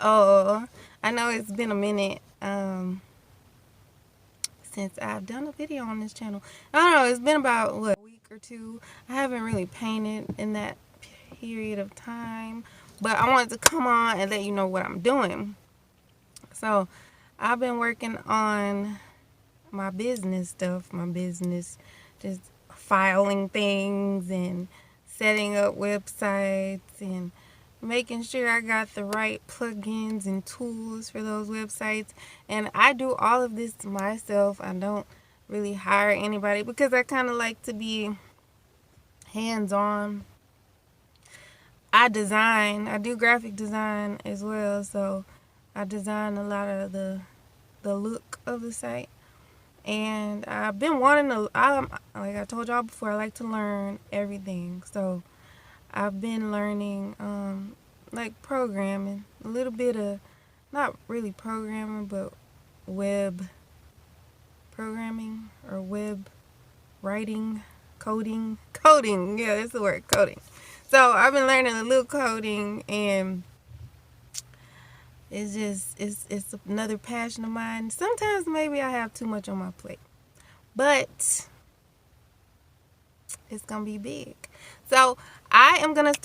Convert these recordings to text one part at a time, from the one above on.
Oh, I know it's been a minute since I've done a video on this channel. I don't know, it's been about what, a week or two. I haven't really painted in that period of time, but I wanted to come on and let you know what I'm doing. So I've been working on my business stuff, just filing things and setting up websites and making sure I got the right plugins and tools for those websites. And I do all of this myself. I don't really hire anybody because I kind of like to be hands-on. I do graphic design as well, so I design a lot of the look of the site. And I've been wanting to, like I told y'all before, I like to learn everything. So I've been learning like programming, a little bit of, not really programming, but web programming or web writing, coding. Yeah, that's the word, coding. So I've been learning a little coding, and it's another passion of mine. Sometimes maybe I have too much on my plate, but it's gonna be big. So I'm doing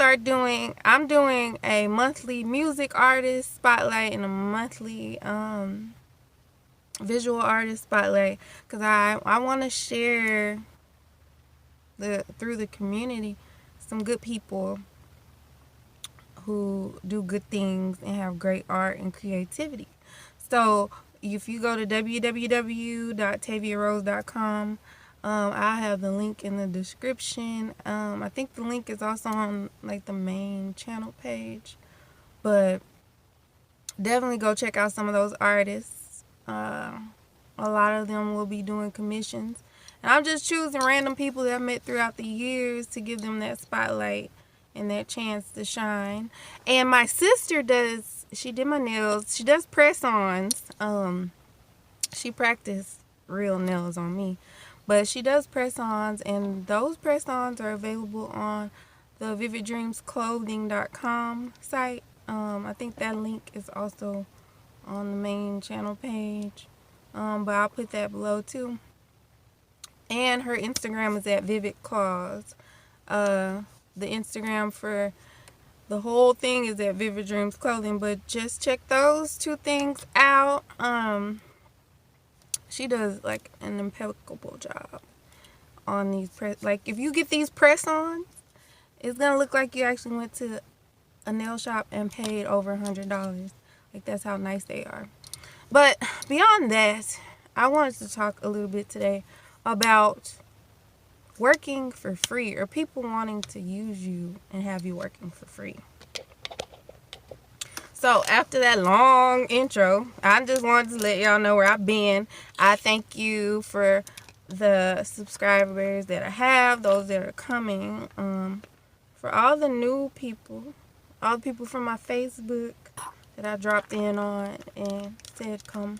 a monthly music artist spotlight and a monthly visual artist spotlight, because I want to share through the community some good people who do good things and have great art and creativity. So if you go to www.taviarose.com, I have the link in the description. I think the link is also on like the main channel page, but definitely go check out some of those artists. A lot of them will be doing commissions, and I'm just choosing random people that I've met throughout the years to give them that spotlight and that chance to shine. And my sister she did my nails. She does press-ons. She practiced real nails on me, but she does press-ons, and those press-ons are available on the vividdreamsclothing.com site. I think that link is also on the main channel page, but I'll put that below too. And her Instagram is at Vivid Claws. The Instagram for the whole thing is at Vivid Dreams Clothing, but just check those two things out. She does like an impeccable job on these like if you get these press-ons, it's gonna look like you actually went to a nail shop and paid over $100. Like, that's how nice they are. But beyond that, I wanted to talk a little bit today about working for free, or people wanting to use you and have you working for free. So after that long intro, I just wanted to let y'all know where I've been. I thank you for the subscribers that I have, those that are coming, for all the new people, all the people from my Facebook that I dropped in on and said come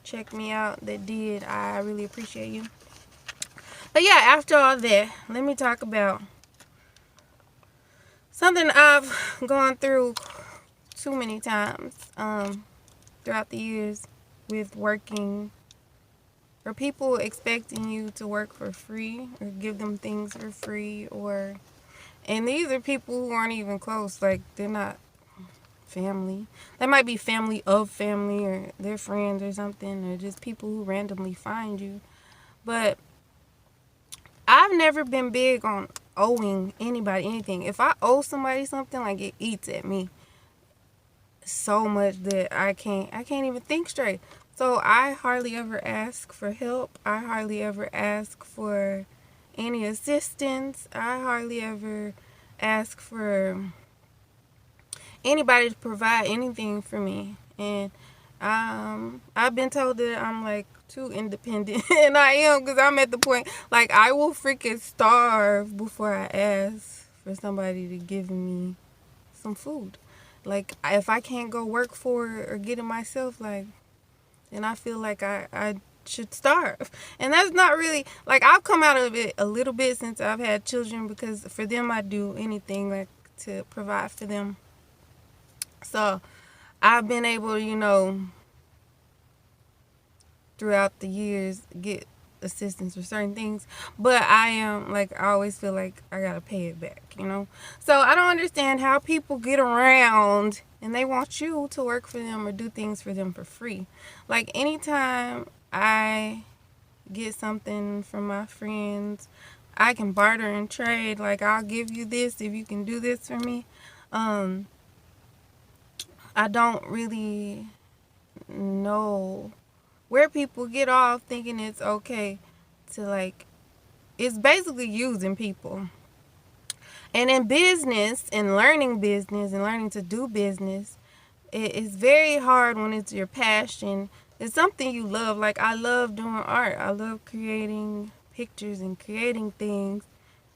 check me out, that did. I really appreciate you. But yeah, after all that, let me talk about something I've gone through too many times throughout the years with working, or people expecting you to work for free or give them things for free, and these are people who aren't even close. Like, they're not family. They might be family of family, or they're friends or something, or just people who randomly find you. But I've never been big on owing anybody anything. If I owe somebody something, like, it eats at me so much that I can't even think straight. So I hardly ever ask for help. I hardly ever ask for any assistance. I hardly ever ask for anybody to provide anything for me. And I've been told that I'm like too independent, and I am, because I'm at the point, like, I will freaking starve before I ask for somebody to give me some food. Like, if I can't go work for it or get it myself, like, then I feel like I should starve. And that's not really, like, I've come out of it a little bit since I've had children, because for them I do anything, like, to provide for them. So I've been able to, throughout the years get assistance for certain things, but I am like, I always feel like I gotta pay it back. So I don't understand how people get around and they want you to work for them or do things for them for free. Like, anytime I get something from my friends, I can barter and trade. Like, I'll give you this if you can do this for me. I don't really know where people get off thinking it's okay to, like, it's basically using people. And in business and learning to do business, it's very hard when it's your passion. It's something you love. Like, I love doing art. I love creating pictures and creating things.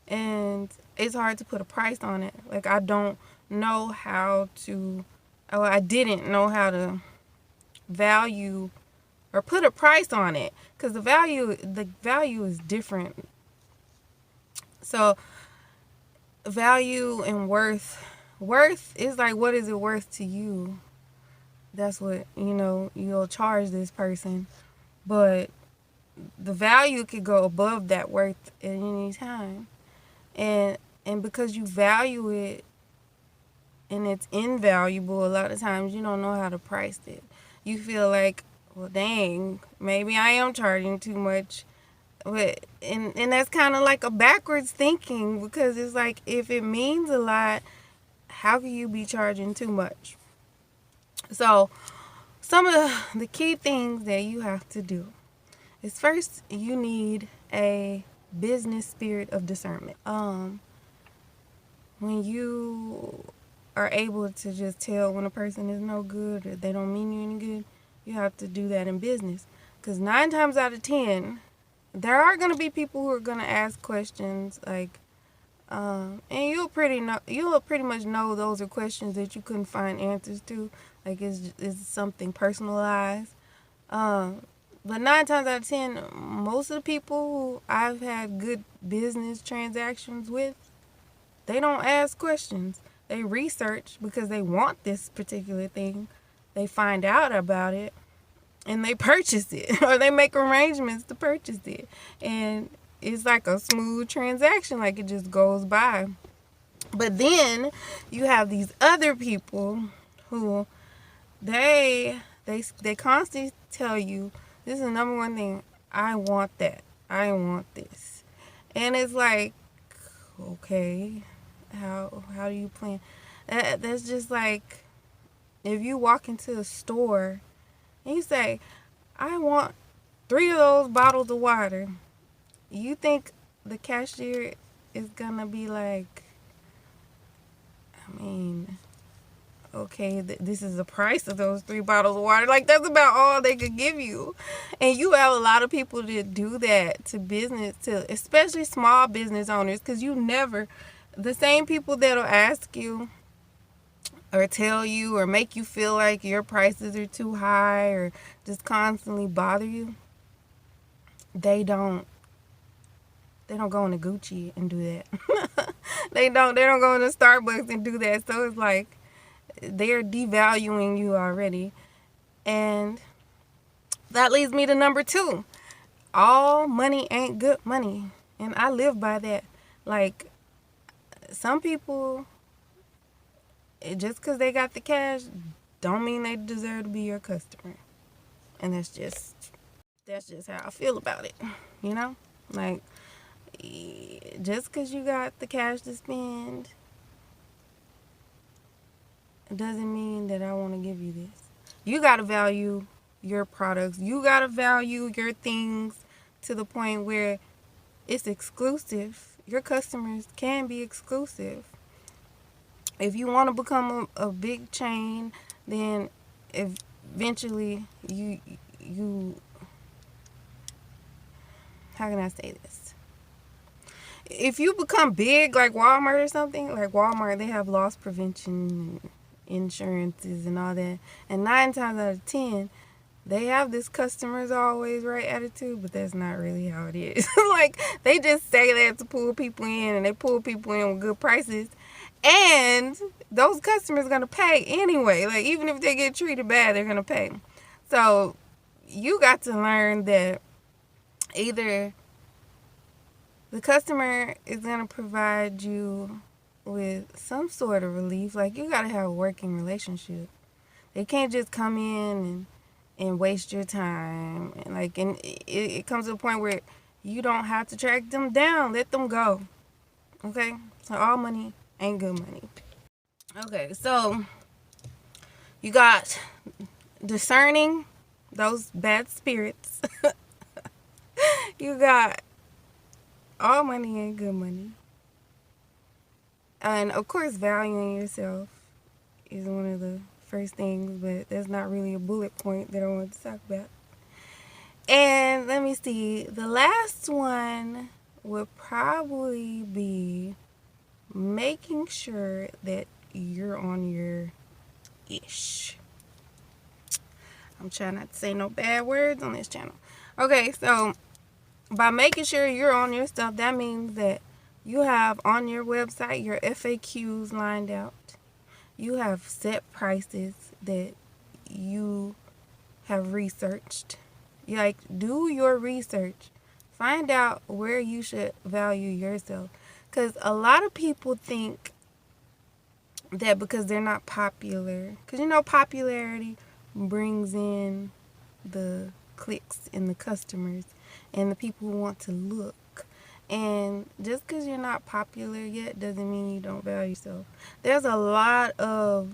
And it's hard to put a price on it. Like, I don't know how to, I didn't know how to value or put a price on it, because the value is different. So value and worth is like, what is it worth to you? That's what you'll charge this person. But the value could go above that worth at any time. And because you value it and it's invaluable, a lot of times you don't know how to price it. You feel like, well, dang, maybe I am charging too much. But and that's kind of like a backwards thinking, because it's like, if it means a lot, how can you be charging too much? So some of the key things that you have to do is, first, you need a business spirit of discernment. When you are able to just tell when a person is no good or they don't mean you any good, you have to do that in business. Because 9 times out of 10, there are going to be people who are going to ask questions, like, and you'll pretty much know those are questions that you couldn't find answers to. Like, it's something personalized. But 9 times out of 10, most of the people who I've had good business transactions with, they don't ask questions. They research because they want this particular thing. They find out about it and they purchase it, or they make arrangements to purchase it. And it's like a smooth transaction, like it just goes by. But then you have these other people who they constantly tell you, this is the number one thing, I want that. I want this. And it's like, okay, how do you plan? That's just like, if you walk into a store and you say, I want 3 of those bottles of water, you think the cashier is gonna be like, I mean, okay, this is the price of those 3 bottles of water. Like, that's about all they could give you. And you have a lot of people that do that to business, to especially small business owners, because the same people that'll ask you or tell you or make you feel like your prices are too high or just constantly bother you, they don't go into Gucci and do that. they don't go into Starbucks and do that. So it's like, they're devaluing you already. And that leads me to number 2. All money ain't good money. And I live by that. Like, some people, just because they got the cash, don't mean they deserve to be your customer. And that's just how I feel about it. Like, just because you got the cash to spend, it doesn't mean that I want to give you this. You got to value your products. You got to value your things to the point where it's exclusive. Your customers can be exclusive. If you want to become a big chain, then eventually you how can I say this? If you become big like Walmart or something, like Walmart, they have loss prevention, insurances and all that. And 9 times out of 10, they have this customers always right attitude, but that's not really how it is. Like, they just say that to pull people in, and they pull people in with good prices. And those customers are going to pay anyway. Like, even if they get treated bad, they're going to pay. So you got to learn that either the customer is going to provide you with some sort of relief. Like, you got to have a working relationship. They can't just come in and waste your time. And it comes to a point where you don't have to track them down. Let them go. Okay? So all money ain't good money. Okay, so you got discerning those bad spirits. You got all money ain't good money. And of course, valuing yourself is one of the first things, but that's not really a bullet point that I want to talk about. And let me see, the last one would probably be making sure that you're on your ish. I'm trying not to say no bad words on this channel. Okay, so by making sure you're on your stuff, that means that you have on your website your FAQs lined out. You have set prices that you have researched. You do your research. Find out where you should value yourself. Because a lot of people think that because they're not popular, because popularity brings in the clicks and the customers and the people who want to look. And just because you're not popular yet doesn't mean you don't value yourself. There's a lot of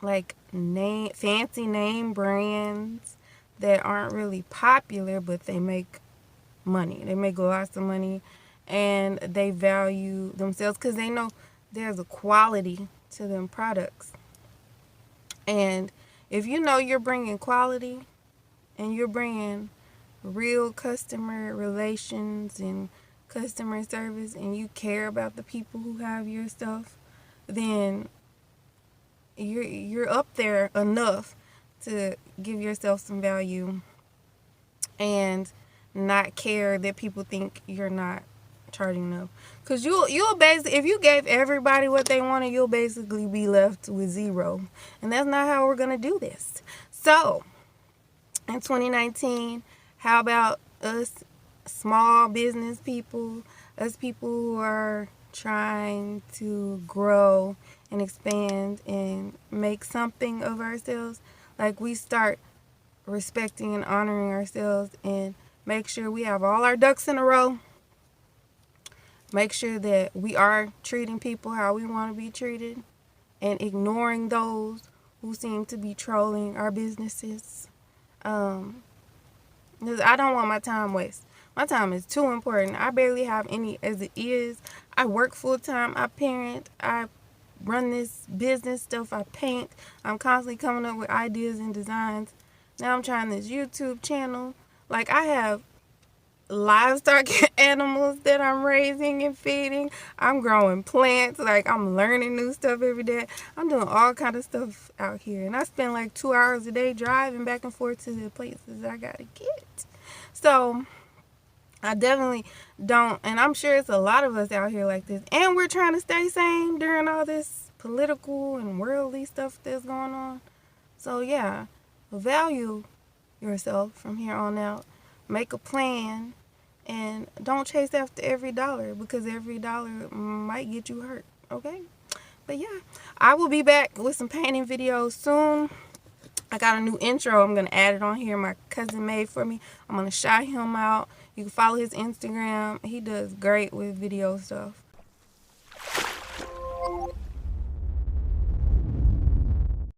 fancy name brands that aren't really popular, but they make money. They make lots of money, and they value themselves because they know there's a quality to them products. And if you know you're bringing quality and you're bringing real customer relations and customer service, and you care about the people who have your stuff, then you're up there enough to give yourself some value and not care that people think you're not charging enough. Because you'll basically, if you gave everybody what they wanted, you'll basically be left with zero. And that's not how we're going to do this. So, in 2019, how about us small business people, us people who are trying to grow and expand and make something of ourselves? Like, we start respecting and honoring ourselves and make sure we have all our ducks in a row. Make sure that we are treating people how we want to be treated and ignoring those who seem to be trolling our businesses. Because I don't want my time wasted. My time is too important. I barely have any as it is. I work full time. I parent. I run this business stuff. I paint. I'm constantly coming up with ideas and designs. Now I'm trying this YouTube channel. Like, I have livestock animals that I'm raising and feeding. I'm growing plants. Like, I'm learning new stuff every day. I'm doing all kind of stuff out here. And I spend like 2 hours a day driving back and forth to the places I gotta get. So I definitely don't, and I'm sure it's a lot of us out here like this. And we're trying to stay sane during all this political and worldly stuff that's going on. So yeah, value yourself from here on out. Make a plan. And don't chase after every dollar, because every dollar might get you hurt, okay? But yeah, I will be back with some painting videos soon. I got a new intro. I'm going to add it on here. My cousin made for me. I'm going to shout him out. You can follow his Instagram. He does great with video stuff.